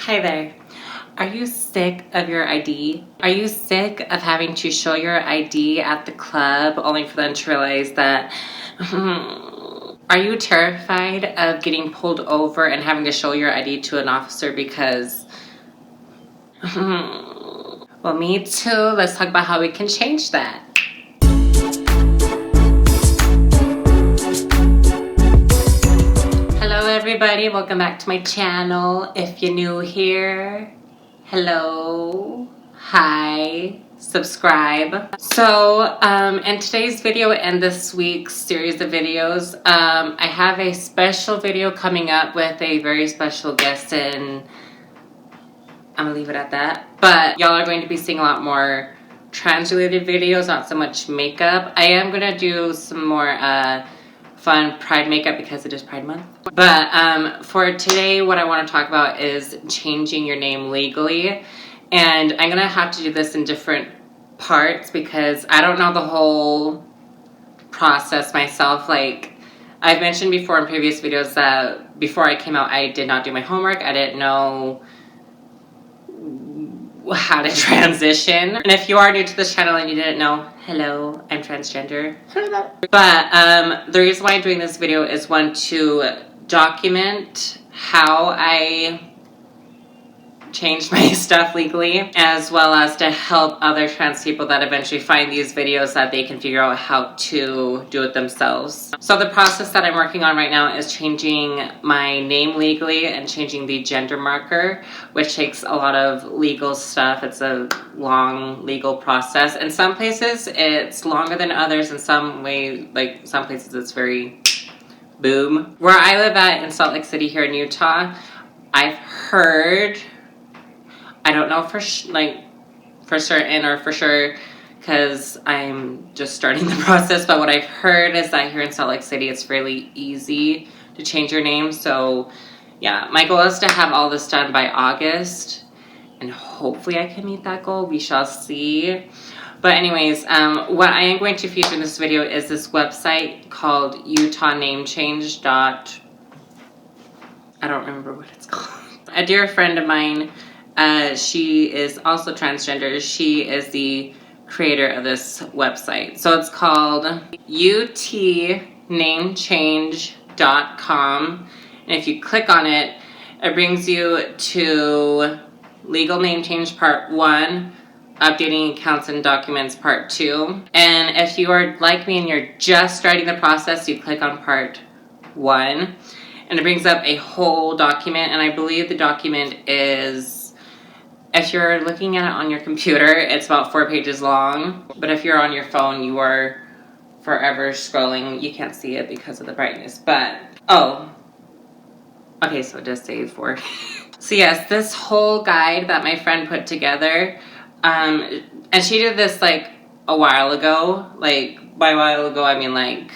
Hi there. Are you sick of your ID? Are you sick of having to show your ID at the club only for them to realize that... Are you terrified of getting pulled over and having to show your ID to an officer because... Well, me too. Let's talk about how we can change that. Hello everybody, welcome back to my channel. If you're new here, hello, hi, subscribe. So in today's video and this week's series of videos, I have a special video coming up with a very special guest, and I'm gonna leave it at that. But y'all are going to be seeing a lot more trans-related videos, not so much makeup. I am gonna do some more fun Pride makeup because it is Pride Month. But for today, what I want to talk about is changing your name legally. And I'm gonna have to do this in different parts because I don't know the whole process myself. Like I've mentioned before in previous videos that before I came out, I did not do my homework. I didn't know how to transition. And if you are new to this channel and you didn't know, hello, I'm transgender. But the reason why I'm doing this video is one, to document how I changed my stuff legally, as well as to help other trans people that eventually find these videos that they can figure out how to do it themselves. So the process that I'm working on right now is changing my name legally and changing the gender marker, which takes a lot of legal stuff. It's a long legal process. In some places it's longer than others. In some way, like some places it's very boom. Where I live at in Salt Lake City here in Utah, I've heard, I don't know for certain or for sure because I'm just starting the process, but what I've heard is that here in Salt Lake City it's fairly easy to change your name. So yeah, my goal is to have all this done by August, and hopefully I can meet that goal. We shall see. But anyways, what I am going to feature in this video is this website called UtahNameChange. I don't remember what it's called. A dear friend of mine, she is also transgender. She is the creator of this website. So it's called UtNameChange.com. And if you click on it, it brings you to Legal Name Change Part 1, Updating Accounts and Documents Part 2. And if you are like me and you're just starting the process, you click on Part 1. And it brings up a whole document. And I believe the document is, if you're looking at it on your computer, it's about 4 pages long. But if you're on your phone, you are forever scrolling. You can't see it because of the brightness. But, oh. Okay, so it does say 4. So yes, this whole guide that my friend put together, and she did this like a while ago. Like, by a while ago, I mean like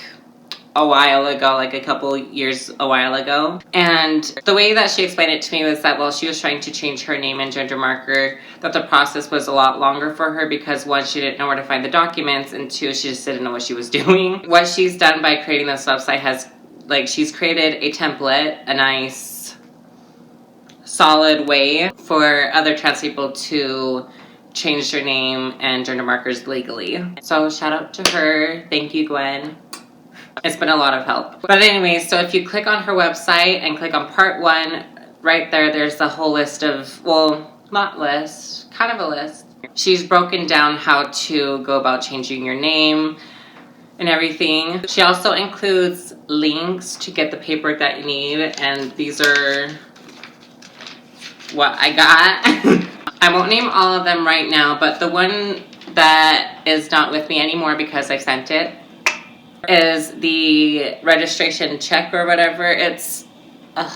a while ago, like a couple years a while ago. And the way that she explained it to me was that while she was trying to change her name and gender marker, that the process was a lot longer for her because one, she didn't know where to find the documents, and two, she just didn't know what she was doing. What she's done by creating this website has, like, she's created a template, a nice solid way for other trans people to change their name and gender markers legally. So shout out to her. Thank you, Gwen. It's been a lot of help. But anyways, so if you click on her website and click on Part 1, right there, there's the whole list of, well, not list, kind of a list. She's broken down how to go about changing your name and everything. She also includes links to get the paperwork that you need, and these are what I got. I won't name all of them right now, but the one that is not with me anymore because I sent it is the registration check or whatever. It's, let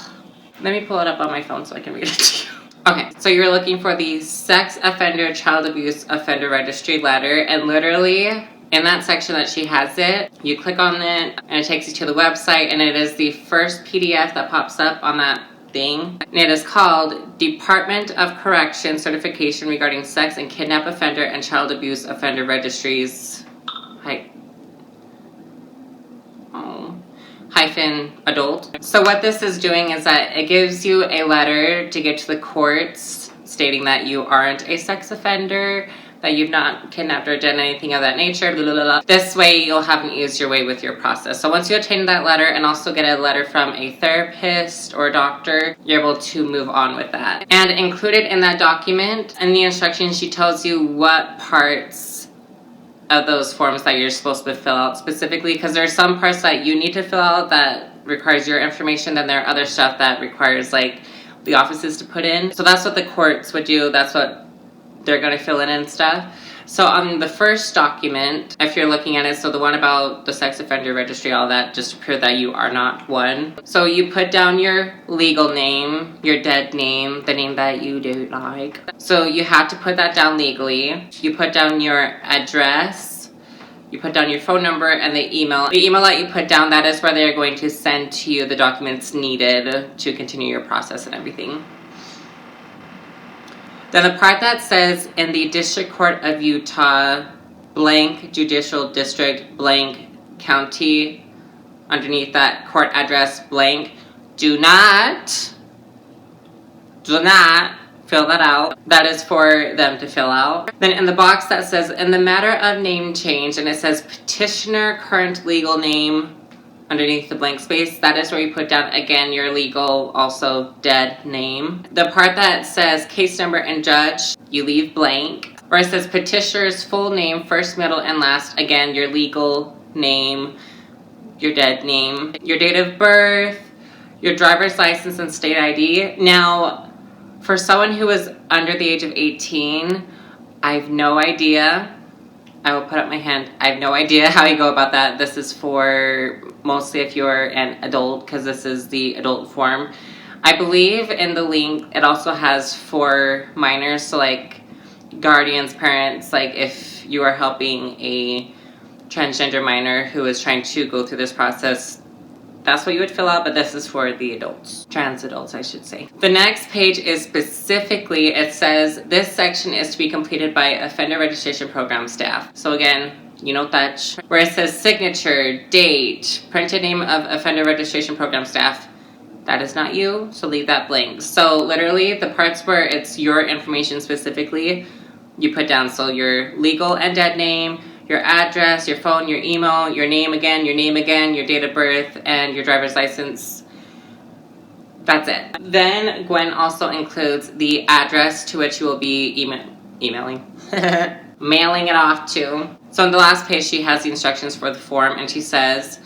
me pull it up on my phone so I can read it to you. Okay, so you're looking for the Sex Offender Child Abuse Offender Registry letter, and literally in that section that she has it, you click on it and it takes you to the website, and it is the first PDF that pops up on that thing, and it is called Department of Correction Certification Regarding Sex and Kidnap Offender and Child Abuse Offender Registries. adult. So what this is doing is that it gives you a letter to get to the courts stating that you aren't a sex offender, that you've not kidnapped or done anything of that nature, blah, blah, blah. This way you'll have an easier way with your process. So once you obtain that letter and also get a letter from a therapist or doctor, you're able to move on with that. And included in that document, in the instructions, she tells you what parts of those forms that you're supposed to fill out specifically, because there are some parts that you need to fill out that requires your information, then there are other stuff that requires like the offices to put in. So that's what the courts would do, that's what they're going to fill in and stuff. So on the first document, if you're looking at it, so the one about the sex offender registry, all that, just to prove that you are not one. So you put down your legal name, your dead name, the name that you do like. So you have to put that down legally. You put down your address, you put down your phone number and the email. The email that you put down, that is where they're going to send to you the documents needed to continue your process and everything. Then the part that says in the District Court of Utah, blank judicial district, blank county, underneath that court address, blank, do not fill that out. That is for them to fill out. Then in the box that says, in the matter of name change, and it says petitioner current legal name, underneath the blank space, that is where you put down, again, your legal, also dead name. The part that says case number and judge, you leave blank. Where it says petitioner's full name, first, middle, and last, again, your legal name, your dead name, your date of birth, your driver's license and state ID. Now, for someone who is under the age of 18, I have no idea. I will put up my hand. I have no idea how you go about that. This is for mostly if you're an adult, because this is the adult form. I believe in the link it also has for minors, so like guardians, parents, like if you are helping a transgender minor who is trying to go through this process, that's what you would fill out, but this is for the adults, trans adults, I should say. The next page is specifically, it says, this section is to be completed by offender registration program staff. So again, you note that. Where it says signature, date, printed name of offender registration program staff, that is not you, so leave that blank. So literally, the parts where it's your information specifically, you put down, so your legal and dead name, your address, your phone, your email, your name again, your date of birth, and your driver's license. That's it. Then Gwen also includes the address to which you will be emailing, mailing it off to. So on the last page, she has the instructions for the form, and she says,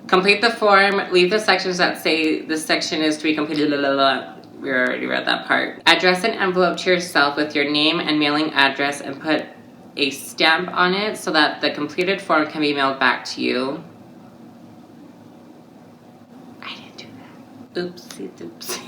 complete the form, leave the sections that say this section is to be completed, blah, blah, blah. We already read that part. Address an envelope to yourself with your name and mailing address and put a stamp on it so that the completed form can be mailed back to you. I didn't do that. Oopsie.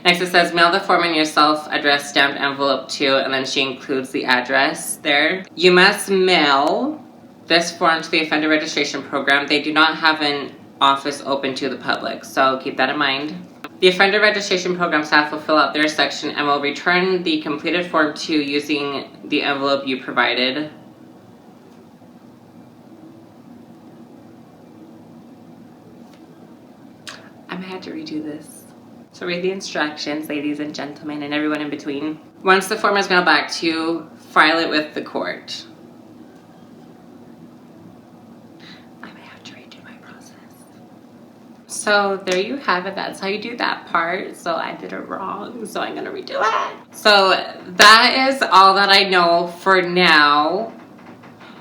Next it says mail the form in your self-addressed stamped envelope too, and then she includes the address there. You must mail this form to the offender registration program. They do not have an office open to the public, so keep that in mind. The offender registration program staff will fill out their section and will return the completed form to you using the envelope you provided. I'm gonna have to redo this. So read the instructions, ladies and gentlemen, and everyone in between. Once the form is mailed back to you, file it with the court. So there you have it. That's how you do that part. So I did it wrong, so I'm gonna redo it. So that is all that I know for now.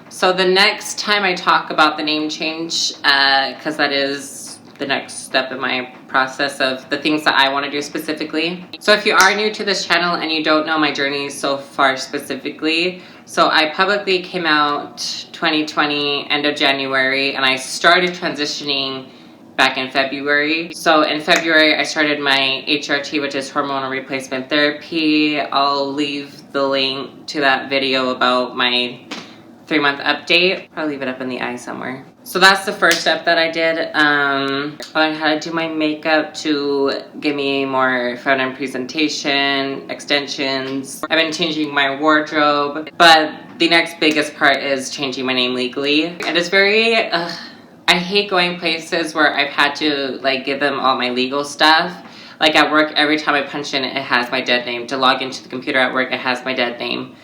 So the next time I talk about the name change, because that is the next step in my process of the things that I want to do specifically. So if you are new to this channel and you don't know my journey so far specifically, so I publicly came out 2020, end of January, and I started transitioning back in February. So in February, I started my HRT, which is hormonal replacement therapy. I'll leave the link to that video about my 3-month update. I'll leave it up in the eye somewhere. So that's the first step that I did. I learned how to do my makeup to give me more feminine presentation, extensions. I've been changing my wardrobe, but the next biggest part is changing my name legally. And it's very, I I hate going places where I've had to like give them all my legal stuff. Like at work, every time I punch in, it has my dead name. To log into the computer at work, it has my dead name.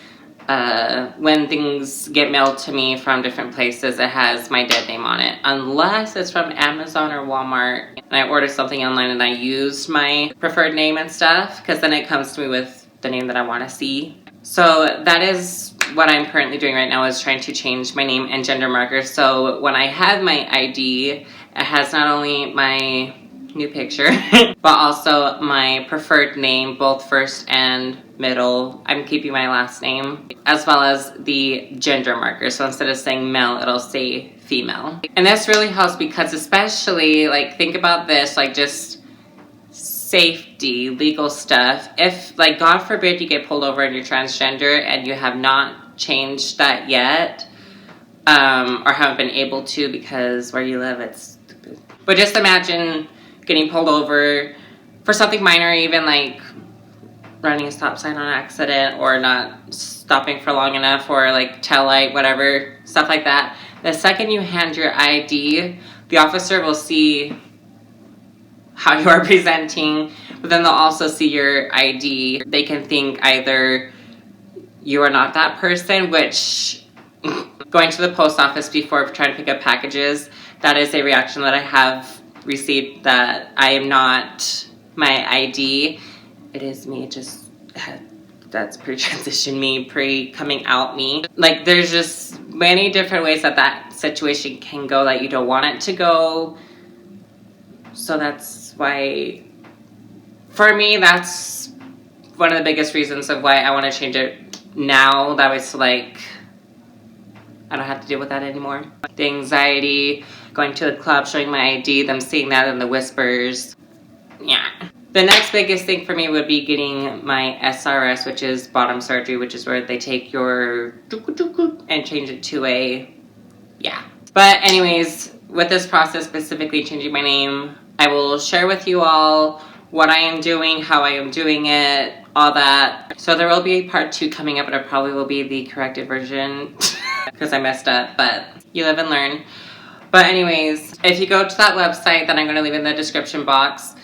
When things get mailed to me from different places, it has my dead name on it. Unless it's from Amazon or Walmart and I order something online and I use my preferred name and stuff, because then it comes to me with the name that I want to see. So that is what I'm currently doing right now, is trying to change my name and gender marker. So when I have my ID, it has not only my new picture, but also my preferred name, both first and middle. I'm keeping my last name, as well as the gender marker. So instead of saying male, it'll say female. And this really helps because, especially, like, think about this, like, just safety, legal stuff. If, like, God forbid you get pulled over and you're transgender and you have not changed that yet, or haven't been able to because where you live, it's stupid. But just imagine getting pulled over for something minor, even like running a stop sign on accident or not stopping for long enough, or like tail light, whatever, stuff like that. The second you hand your ID, the officer will see how you are presenting, but then they'll also see your ID. They can think either you are not that person, which going to the post office before trying to pick up packages, that is a reaction that I have received, that I am not my ID. It is me. It just that's pre-transition me, pre-coming out me. Like, there's just many different ways that that situation can go that you don't want it to go. So that's why, for me, that's one of the biggest reasons of why I want to change it now. That way, so like, I don't have to deal with that anymore. The anxiety, going to the club, showing my ID, them seeing that in the whispers. Yeah. The next biggest thing for me would be getting my SRS, which is bottom surgery, which is where they take your and change it to a, yeah. But anyways, with this process, specifically changing my name, I will share with you all what I am doing, how I am doing it, all that. So there will be a part 2 coming up, but it probably will be the corrected version because I messed up, but you live and learn. But anyways, if you go to that website that I'm going to leave in the description box,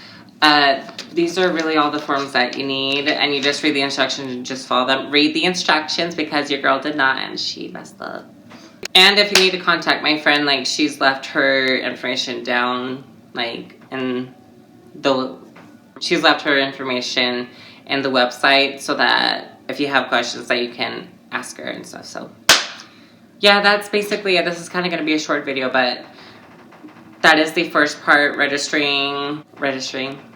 these are really all the forms that you need, and you just read the instructions and just follow them. Read the instructions, because your girl did not and she messed up. And if you need to contact my friend, like, she's left her information down, like, she's left her information in the website, so that if you have questions that you can ask her and stuff. So yeah, that's basically it. This is kind of going to be a short video, but that is the first part, registering,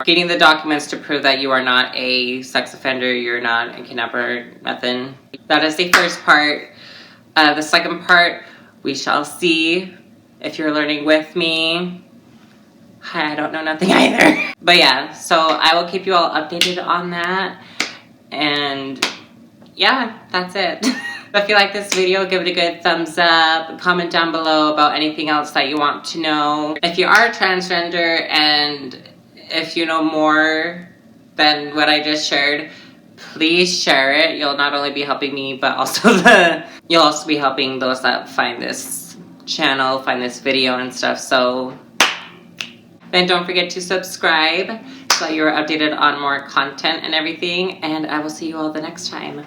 getting the documents to prove that you are not a sex offender, you're not a kidnapper, nothing. That is the first part. The second part, we shall see. If you're learning with me, I don't know nothing either. But yeah, so I will keep you all updated on that. And yeah, that's it. If you like this video, give it a good thumbs up. Comment down below about anything else that you want to know. If you are transgender and if you know more than what I just shared, please share it. You'll not only be helping me, but also you'll also be helping those that find this channel, find this video and stuff. So then don't forget to subscribe so that you're updated on more content and everything. And I will see you all the next time.